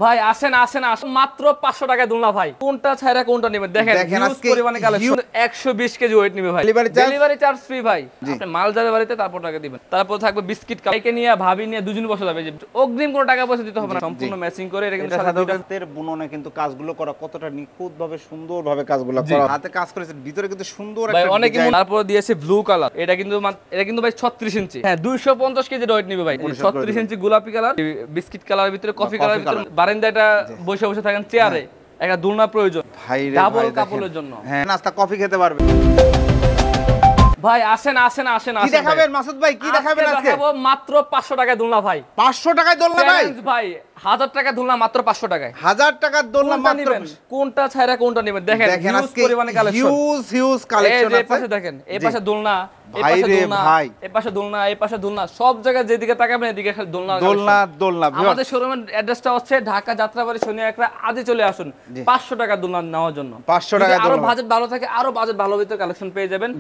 ভাই আসেন আসেন আসেন, মাত্র 500 টাকায় দুলনা ভাই। কোনটা ছাইরা কোনটা নেবেন দেখেন, হিউজ পরিমাণে কালেকশন। 120 কেজি ওয়েট নেবে ভাই, ডেলিভারি চার্জ ফ্রি ভাই। আপনি মাল যাবে বাড়িতে, তারপর টাকা দিবেন। তারপর থাকবে বিস্কিট, কালকে নিয়ে ভাবি নিয়ে দুজন বসে যাবে, অগ্রিম কোনো টাকা পয়সা দিতে হবে না, সম্পূর্ণ ম্যাচিং করে। এটা কিন্তু হাতের বুননে কিন্তু কাজগুলো করা কতটা নিখুঁতভাবে সুন্দরভাবে কাজগুলো করা, হাতে কাজ করেছে, ভিতরে কিন্তু সুন্দর একটা অনেক। তারপর দিয়েছে ব্লু কালার, এটা কিন্তু ভাই 36 ইঞ্চি, হ্যাঁ 250 কেজি ওয়েট নেবে ভাই। 36 ইঞ্চি গোলাপি কালার, বিস্কিট কালারের ভিতরে কফি কালারের ভিতরে বারান্দাটা বসে বসে থাকেন চেয়ারে, একটা দুলনা প্রয়োজন ভাই, ডাবল কাপড়ের জন্য। হ্যাঁ, নাস্তা কফি খেতে পারবে ভাই। আসেন আসেন আসেন, কি দেখাবেন মাসুদ ভাই? কি দেখাবেন আজকে? দেখাবো মাত্র 500 টাকায় দুলনা ভাই। 500 টাকায় দোলনা ভাই? ভাই 1000 টাকা দুলনা মাত্র 500 টাকায়। 1000 টাকার দোলনা মাত্র। কোনটা ছাইরা কোনটা নেবেন দেখেন, হিউজ পরিমাণে কালেকশন, হিউজ কালেকশন আছে। এই পাশে দেখেন, এই পাশে দোলনা, এই ভাই পাশে রে দোলনা, ভাই, এই পাশে দোলনা, এই পাশে দোলনা, সব জায়গায় যেদিকে তাকাবেন এদিকে খালি দোলনা দোলনা দোলনা। আমাদের শোরুমের অ্যাড্রেসটা হচ্ছে ঢাকা যাত্রাবাড়ি শনি একরা, আজই চলে আসুন 500 টাকা দোলনা নেওয়ার জন্য। 500 টাকা আরো বাজেট ভালো থাকে, আরো বাজেট ভালো ভিতরে কালেকশন পেয়ে যাবেন।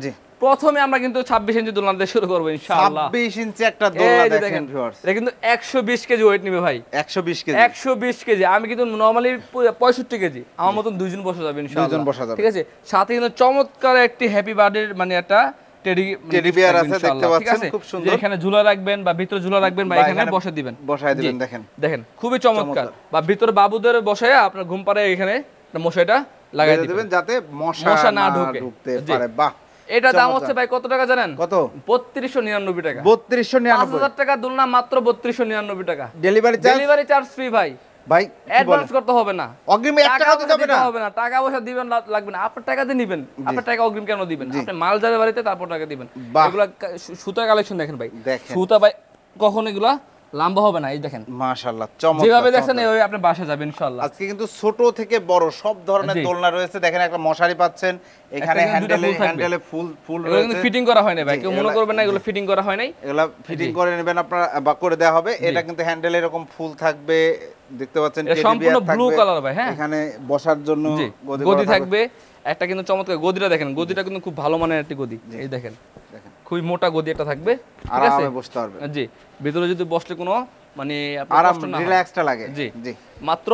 প্রথমে আমরা কিন্তু 26 ইঞ্চি দোলনা দিয়ে শুরু করব ইনশাআল্লাহ। 26 ইঞ্চি একটা দোলনা দেখেন ভিউয়ার্স, এটা কিন্তু 120 কেজি ওয়েট নেবে ভাই। 120 কেজি, 120 কেজি। আমি কিন্তু নরমালি 65 কেজি, আমার মতন দুইজন বসে যাবে ইনশাআল্লাহ, দুইজন বসা যাবে, ঠিক আছে। সাথে কিন্তু চমৎকার একটি হ্যাপি বার্থডে মানে একটা টেডি বিয়ার আছে, দেখতে পাচ্ছেন খুব সুন্দর। এখানে ঝুলা রাখবেন বা ভিতরে ঝুলা রাখবেন বা এখানে বসে দিবেন, বসায় দিবেন। দেখেন দেখেন খুবই চমৎকার। বা ভিতরে বাবুদের বসায় আপনার ঘুম পাড়ে এখানে মশাইটা লাগাই দিবেন যাতে মশা না ঢুকতে পারে। বাহ, এটা দাম হচ্ছে ভাই কত টাকা জানেন? কত? 3299 টাকা। 3299, 5000 টাকা দুলনা মাত্র 3299 টাকা। ডেলিভারি চার্জ ফ্রি ভাই। ভাই অ্যাডভান্স করতে হবে না, অগ্রিম 1 টাকা দিতে হবে না, টাকা পয়সা দিবেন লাগবে না, আপনার টাকা দিয়ে নেবেন। আপনার টাকা অগ্রিম কেন দিবেন? আপনি মাল যাবে বাড়িতে, তারপর টাকা দিবেন। এগুলা সুতা কালেকশন দেখেন ভাই, সুতা ভাই কখন এগুলা লম্বা হবে না, এই দেখেন মাশাআল্লাহ চমৎকার। যেভাবে দেখছেন এইভাবে আপনি বাসা যাবেন ইনশাআল্লাহ। আজকে কিন্তু ছোট থেকে বড় সব ধরনের দোলনা রয়েছে। দেখেন একটা মশারি পাচ্ছেন, এখানে হ্যান্ডেলে ফুল রয়েছে। কিন্তু ফিটিং করা হয় না ভাই, কেউ মনে করবেন না এগুলো ফিটিং করা হয় নাই। এগুলা ফিটিং করে নেবেন আপনারা বা করে দেওয়া হবে। এটা কিন্তু হ্যান্ডেলে এরকম ফুল থাকবে, দেখতে পাচ্ছেন সম্পূর্ণ ব্লু কালার ভাই। হ্যাঁ, এখানে বসার জন্য গদি থাকবে একটা, কিন্তু চমৎকার গদিটা দেখেন, গদিটা কিন্তু খুব ভালো মানের একটা গদি। এই দেখেন খুবই মোটা গদি একটা থাকবে, আরামে বসতে পারবে। জি, ভিতরে যদি বসলে কোনো মানে আরাম রিল্যাক্সটা লাগে। জি, মাত্র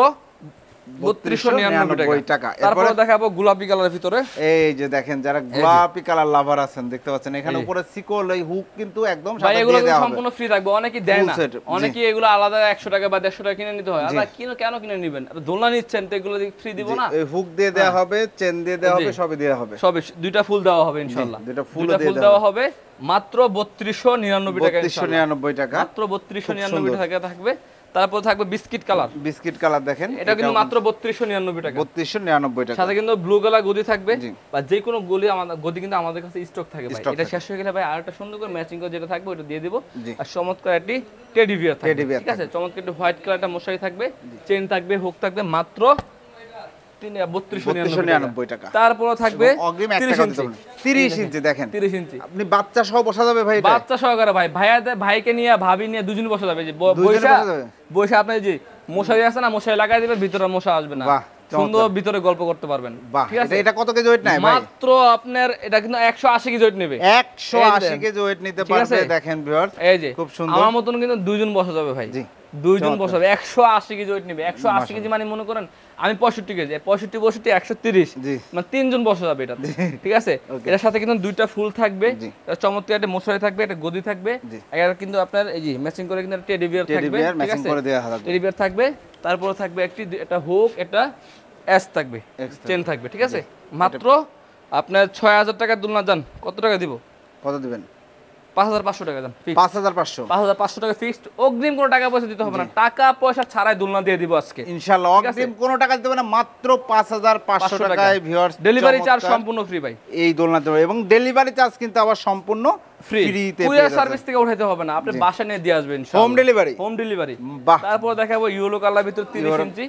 3299 টাকা। তারপরে দেখাবো গোলাপি কালারের ভিতরে। এই যে দেখেন, যারা গোলাপি কালার লাভার আছেন দেখতে পাচ্ছেন, এখানে উপরে সিকল এই হুক কিন্তু একদম সাথে দিয়ে দেওয়া হবে, সম্পূর্ণ ফ্রি থাকবে। অনেকে দেয় না, অনেকে এগুলো আলাদা 100 টাকা বা 150 টাকা কিনে নিতে হয়। আলাদা কেন কিনে নেবেন? দোলনা নিচ্ছেন তো এগুলো ফ্রি দিব না? এই হুক দিয়ে দেওয়া হবে, চেন দিয়ে দেওয়া হবে, সবই দেওয়া হবে, সবই দুইটা ফুল দেওয়া হবে ইনশাআল্লাহ। দুইটা ফুল দেওয়া হবে মাত্র 3299 টাকা। 3299 টাকা, মাত্র 3299 টাকা থাকবে। তারপর থাকবে বিস্কিট কালার দেখেন, এটা কিন্তু মাত্র 3299 টাকা। 3299 টাকা। সাথে কিন্তু ব্লু কালার গদি থাকবে, বা যে কোনো গদি কিন্তু আমাদের কাছে স্টক থাকে ভাই। এটা শেষ হয়ে গেলে ভাই আরেকটা সুন্দর করে ম্যাচিং করে যেটা থাকবে ওটা দিয়ে দেব। আর চমৎকার একটি টেডি বিয়ার থাকবে, ঠিক আছে। চমৎকার একটি হোয়াইট কালারটা মশারি থাকবে, চেন থাকবে, হুক থাকবে, মাত্র 3299 টাকা। তারপর থাকবে অগ্রিম 30 ইঞ্চি দেখেন, 30 ইঞ্চি আপনি বাচ্চা সহ বসা যাবে ভাই, বাচ্চা সহকারে ভাই। ভাইকে নিয়ে ভাবি নিয়ে দুজন বসা যাবে। যে বসে আপনি যে মশারি আছে না, মশারি লাগাই দিবেন, ভিতরে মশা আসবে না, সুন্দর ভিতরে গল্প করতে পারবেন, ঠিক আছে। এটা কত কেজি ওয়েট নেয় ভাই? মাত্র আপনার এটা কিন্তু 180 কেজি ওয়েট নেবে, 180 কেজি ওয়েট নিতে পারবে। দেখেন ভিউয়ার্স, এই যে খুব সুন্দর। আমার মতন কিন্তু দুইজন বসা যাবে ভাই, দুইজন বসাবে। 180 কেজি ওয়েট নেবে। 180 কেজি মানে মনে করেন আমি 65 কেজি, 65 130, মানে তিনজন বসা যাবে এটা, ঠিক আছে। এর সাথে কিন্তু দুইটা ফুল থাকবে, চমৎকার একটা মশারি থাকবে, একটা গদি থাকবে, আর কিন্তু আপনার এই যে ম্যাচিং করে কিন্তু টেডি বিয়ার থাকবে, ঠিক আছে, টেডি বিয়ার থাকবে। তারপর থাকবে একটা হুক, একটা এস থাকবে, চেন থাকবে, ঠিক আছে। মাত্র আপনার 6000 টাকা দোলনা যান, কত টাকা দিব? কত দিবেন? 5500 টাকা দেন, 5500 টাকা ফিক্সড। অগ্রিম কোনো টাকা পয়সা দিতে হবে না, টাকা পয়সা ছাড়াই দোলনা দিয়ে দিব আজকে ইনশাআল্লাহ। অগ্রিম কোনো টাকা দিতে হবে না, মাত্র 5500 টাকায় ভিউয়ার্স। ডেলিভারি চার্জ সম্পূর্ণ ফ্রি ভাই এই দোলনা দেব, এবং ডেলিভারি চার্জ কিন্তু আবার সম্পূর্ণ ফ্রিতে, কুরিয়ার সার্ভিস থেকে উঠাইতে হবে না, আপনি বাসা নিয়ে দিয়ে আসবেন ইনশাআল্লাহ। Home delivery. তারপর দেখাবো ইয়েলো কালার ভিতর 30 ইঞ্চি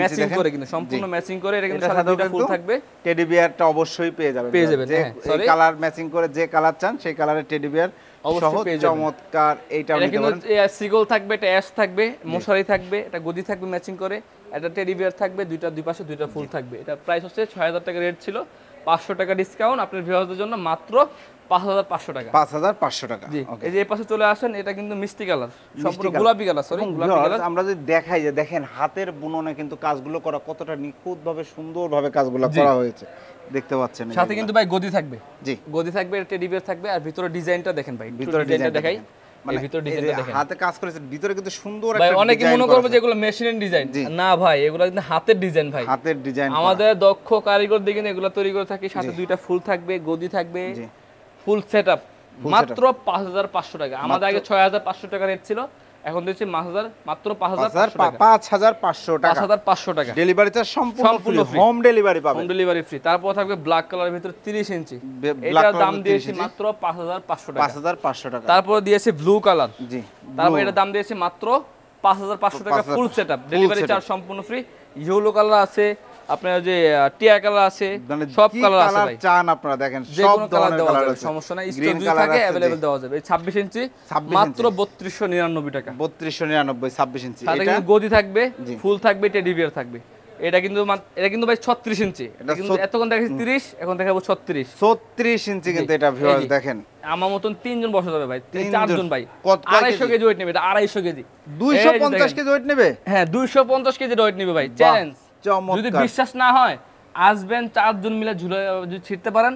ম্যাচিং করে, কিন্তু সম্পূর্ণ ম্যাচিং করে। এটা কিন্তু সাথে দুটো ফুল থাকবে। টেডি বিয়ারটা অবশ্যই পেয়ে যাবেন, যে এই কালার ম্যাচিং করে যে কালার চান সেই কালারের টেডি বিয়ার অবশ্যই পেয়ে যাবেন। চমৎকার। এইটা নিতে পারেন। সিগল থাকবে, এটা অ্যাশ থাকবে, মশারি থাকবে, এটা গদি থাকবে ম্যাচিং করে, এটা টেডি বিয়ার থাকবে, দুই পাশে দুইটা ফুল থাকবে। এটা প্রাইস হচ্ছে 6000 টাকা রেট ছিল, 500 টাকা ডিসকাউন্ট আপনার ভিউয়ারদের জন্য মাত্র 5500 টাকা। 5500 টাকা। জি, এই যে এই পাশে চলে আসেন, এটা কিন্তু মিষ্টি কালার, সম্পূর্ণ গোলাপি কালার, সরি গোলাপি কালার। আমরা যদি দেখাই যে দেখেন হাতের বুননে কিন্তু কাজগুলো করা কতটা নিখুঁতভাবে সুন্দরভাবে কাজগুলো করা হয়েছে, দেখতে পাচ্ছেন। সাথে কিন্তু ভাই গদি থাকবে। জি, গদি থাকবে, টেডি বিয়ার থাকবে, আর ভিতরে ডিজাইনটা দেখেন ভাই, ভিতরে ডিজাইনটা দেখাই। মানে ভিতরে ডিজাইনটা দেখেন, হাতে কাজ করেছে, ভিতরে কিন্তু সুন্দর ভাই। একটা অনেকে মনে করবে যে এগুলো মেশিনের ডিজাইন, না ভাই, এগুলো কিন্তু হাতের ডিজাইন ভাই, হাতের ডিজাইন। আমাদের দক্ষ কারিগর দিয়ে কিন্তু এগুলো তৈরি করে থাকি। সাথে দুইটা ফুল থাকবে, গদি থাকবে, ফুল সেটআপ, মাত্র 5500 টাকা। আমাদের আগে 6500 টাকা রেট ছিল, এখন দিচ্ছি মাত্র 5500 টাকা। 5500 টাকা ডেলিভারি চার্জ সম্পূর্ণ হোম ডেলিভারি পাবেন, হোম ডেলিভারি ফ্রি। তারপর থাকবে ব্ল্যাক কালারের ভিতরে 30 ইঞ্চি, এটার দাম দিয়েছি মাত্র 5500 টাকা। 5500 টাকা। তারপর দিয়েছি ব্লু কালার, জি, তারপর এটার দাম দিয়েছি মাত্র 5500 টাকা, ফুল সেটআপ, ডেলিভারি চার্জ সম্পূর্ণ ফ্রি। ইয়েলো কালার আছে, আপনার যে টিয়া কালার আছে, সব কালার আছে ভাই, চান আপনারা দেখেন সব ধরনের কালার আছে, সমস্যা নাই। স্টোর যদি থাকে अवेलेबल দেওয়া যাবে। 26 ইঞ্চি মাত্র 3299 টাকা। 3299 26 ইঞ্চি। সাথে কিন্তু গদি থাকবে, ফুল থাকবে, টেডি বিয়ার থাকবে। এটা কিন্তু ভাই 36 ইঞ্চি, এটা কিন্তু এতক্ষণ দেখাচ্ছি 30, এখন দেখাবো 36 ইঞ্চি। কিন্তু এটা ভিউয়ার্স দেখেন, আমার মতন 3 জন বসা যাবে ভাই, 4 জন ভাই। 250 কেজি ওয়েট নেবে, এটা 250 কেজি। 250 কেজি ওয়েট নেবে, হ্যাঁ 250 কেজি ওয়েট নেবে ভাই, চ্যালেঞ্জ। যদি বিশ্বাস না হয় আসবেন, 4 জন মিলে ঝুলে যদি ছিড়তে পারেন,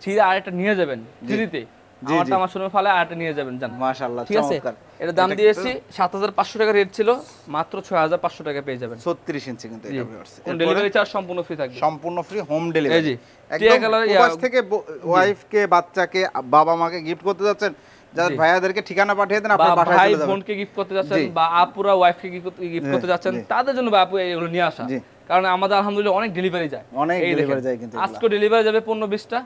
ছিড়ে আরেকটা নিয়ে যাবেন ফ্রিতে। আমারটা আমার শোরুমে ফালে আরেকটা নিয়ে যাবেন, জান। মাশাআল্লাহ, ঠিক আছে। এটা দাম দিয়েছি 7500 টাকা রেট ছিল, মাত্র 6500 টাকা পেয়ে যাবেন। 36 ইঞ্চি কিন্তু এটা ভিউয়ার্স। ডেলিভারি চার্জ সম্পূর্ণ ফ্রি থাকবে, সম্পূর্ণ ফ্রি হোম ডেলিভারি। এই জি, টিয়া কালার ওয়াইফ থেকে ওয়াইফকে, বাচ্চাকে, বাবা মাকে গিফট করতে যাচ্ছেন, যাদের ভাইয়াদেরকে ঠিকানা পাঠিয়ে দেন, আপনারা পাঠিয়ে চলে যাবেন। ভাই বোনকে গিফট করতে যাচ্ছেন, বা আপুরা ওয়াইফকে গিফট করতে যাচ্ছেন, তাদের জন্য আপু এগুলো নিয়ে আসা। কারণ আমাদের আলহামদুলিল্লাহ অনেক ডেলিভারি যায়, অনেক ডেলিভারি যায়। কিন্তু আজকে ডেলিভারি যাবে 15-20টা,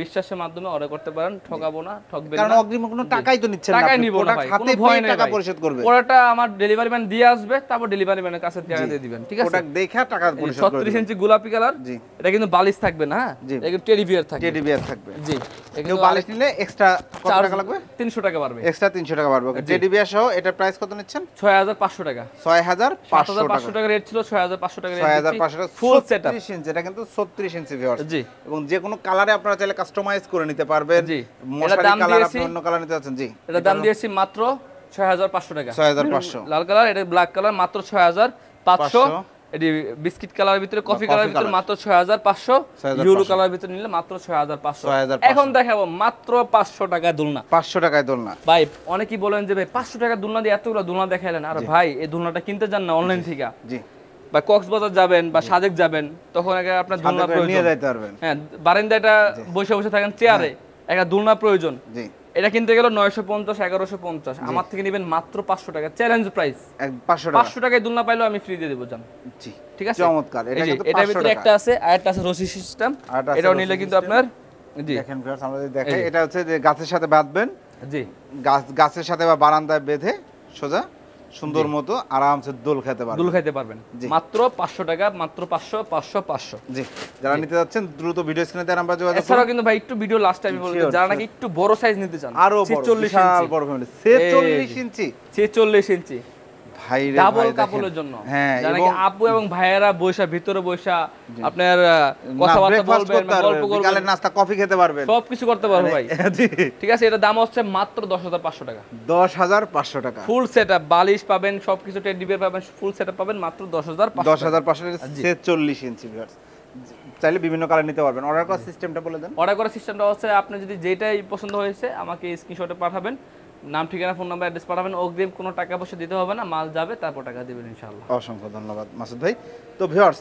বিশ্বাসের মাধ্যমে অর্ডার করতে পারেন, ঠকাবো না, ঠকবেন না। কারণ অগ্রিম কোনো টাকাই তো নিচ্ছেন না, টাকাই নিব না ভাই, কোনো ভয় নেই, টাকা পরিশোধ করবে। ওটা আমার ডেলিভারি ম্যান দিয়ে আসবে, তারপর ডেলিভারি ম্যানের কাছে টাকা দিয়ে দিবেন, ঠিক আছে। প্রোডাক্ট দেখে টাকা পরিশোধ করবে। 36 ইঞ্চি গোলাপি কালার, এটা কিন্তু বালিশ থাকবে না, এটা কিন্তু টেডি বিয়ার থাকবে, টেডি বিয়ার থাকবে। জি, কেউ বালিশ নিলে এক্সট্রা কত টাকা লাগবে? 300 টাকা বাড়বে, এক্সট্রা 300 টাকা বাড়বে। টেডি বিয়ার সহ এটার প্রাইস কত নিচ্ছেন? 6500 টাকা। 6500 টাকা রেট ছিল, 6500 টাকা রেট। 6500 টাকা ফুল সেটআপ। এটা কিন্তু 36 ইঞ্চি ভিউয়ার্স। জি, এবং যে কোনো কালারে আপনারা চাইলে কাস্টমাইজ করে নিতে পারবেন। জি, মশারি কালার আপনি অন্য কালার নিতে চাচ্ছেন, জি, এটা দাম দিয়েছি মাত্র 6500 টাকা। 6500 লাল কালার, এটা ব্ল্যাক কালার, মাত্র 6500। এটি বিস্কিট কালারের ভিতরে, কফি কালারের ভিতরে মাত্র 6500, ইয়েলো কালারের ভিতরে নিলে মাত্র 6500। এখন দেখাবো মাত্র 500 টাকায় দোলনা। 500 টাকায় দোলনা ভাই, অনেকেই বলেন যে ভাই 500 টাকা দোলনা দিয়ে এতগুলো দোলনা দেখাইলেন। আর ভাই, এই দোলনাটা কিনতে যান না অনলাইন থেকে, জি, বা কক্সবাজার যাবেন বা সাজেক যাবেন, তখন আগে আপনার দোলনা প্রয়োজন, নিয়ে যাইতে পারবেন। হ্যাঁ, বারান্দাটা বসে বসে থাকেন চেয়ারে, একটা দোলনা প্রয়োজন। জি, এটা কিনতে গেল 950 1150, আমার থেকে নেবেন মাত্র 500 টাকা, চ্যালেঞ্জ প্রাইস। 500 টাকায় দোলনা পাইলেও আমি ফ্রি দিয়ে দেব, জান। জি, ঠিক আছে, চমৎকার। এটা কিন্তু এটার ভিতরে একটা আছে, আর একটা আছে রশি সিস্টেম, এটাও নিলে কিন্তু আপনার, জি দেখেন ভিউয়ার্স, আমরা যদি দেখাই, এটা হচ্ছে যে গাছের সাথে বাঁধবেন, জি, গাছের সাথে বা বারান্দায় বেঁধে সোজা সুন্দর মতো আরামসে দোল খেতে পারবেন, দোল খেতে পারবেন, মাত্র 500 টাকা, মাত্র 500। জি, যারা নিতে যাচ্ছেন দ্রুত ভিডিও স্ক্রিনে দেওয়া নাম্বার যোগাযোগ করুন। এছাড়াও কিন্তু ভাই একটু ভিডিও লাস্ট টাইমে বলতে, যারা নাকি একটু বড় সাইজ নিতে চান, আরো 46 ইঞ্চি বড় ফ্যামিলি, 46 ইঞ্চি, 46 ইঞ্চি ভাই রে, ডাবল কাপড়ের জন্য। হ্যাঁ, যারা নাকি আপু এবং ভাইয়েরা বসা ভিতরে বসা আপনার কথাবার্তা বলবেন, গল্প করবেন, বিকালের নাস্তা কফি খেতে পারবেন, সবকিছু করতে পারবেন ভাই। জি, ঠিক আছে। এটা দাম হচ্ছে মাত্র 10500 টাকা। 10500 টাকা ফুল সেটআপ, বালিশ পাবেন, সবকিছু টেডি বিয়ার পাবেন, ফুল সেটআপ পাবেন মাত্র 10500। 10500 46 ইঞ্চি ভিউয়ার্স, চাইলে বিভিন্ন কালার নিতে পারবেন। অর্ডার করার সিস্টেমটা বলে দেন। অর্ডার করার সিস্টেমটা হচ্ছে, আপনি যদি যেটাই পছন্দ হয়েছে আমাকে স্ক্রিনশটে পাঠাবেন, নাম, ঠিকানা, ফোন নাম্বার, অ্যাড্রেস পাঠাবেন। অগ্রিম কোনো টাকা পয়সা দিতে হবে না, মাল যাবে তারপর টাকা দিবেন ইনশাআল্লাহ। অসংখ্য ধন্যবাদ মাসুদ ভাই। তো ভিউয়ার্স,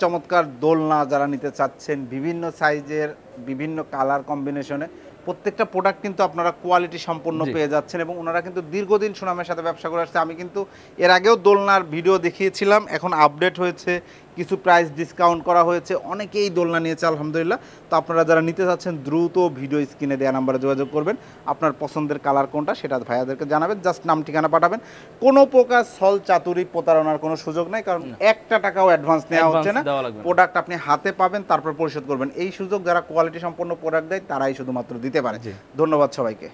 চমৎকার দোলনা যারা নিতে চাচ্ছেন, বিভিন্ন সাইজের, বিভিন্ন কালার কম্বিনেশনে, প্রত্যেকটা প্রোডাক্ট কিন্তু আপনারা কোয়ালিটি সম্পন্ন পেয়ে যাচ্ছেন, এবং ওনারা কিন্তু দীর্ঘদিন সুনামের সাথে ব্যবসা করে আসছে। আমি কিন্তু এর আগেও দোলনার ভিডিও দেখিয়েছিলাম, এখন আপডেট হয়েছে, কিছু প্রাইস ডিসকাউন্ট করা হয়েছে, অনেকেই দোলনা নিয়েছে আলহামদুলিল্লাহ। তো আপনারা যারা নিতে চাচ্ছেন দ্রুত ভিডিও স্ক্রিনে দেওয়া নাম্বারে যোগাযোগ করবেন। আপনার পছন্দের কালার কোনটা সেটা ভাইয়াদেরকে জানাবেন, জাস্ট নাম ঠিকানা পাঠাবেন। কোনো প্রকার ছল চাতুরি প্রতারণার কোনো সুযোগ নাই, কারণ একটা টাকাও অ্যাডভান্স নেওয়া হচ্ছে না। প্রোডাক্ট আপনি হাতে পাবেন, তারপর পরিশোধ করবেন। এই সুযোগ যারা কোয়ালিটি সম্পন্ন প্রোডাক্ট দেয় তারাই শুধুমাত্র দিতে পারে। ধন্যবাদ সবাইকে।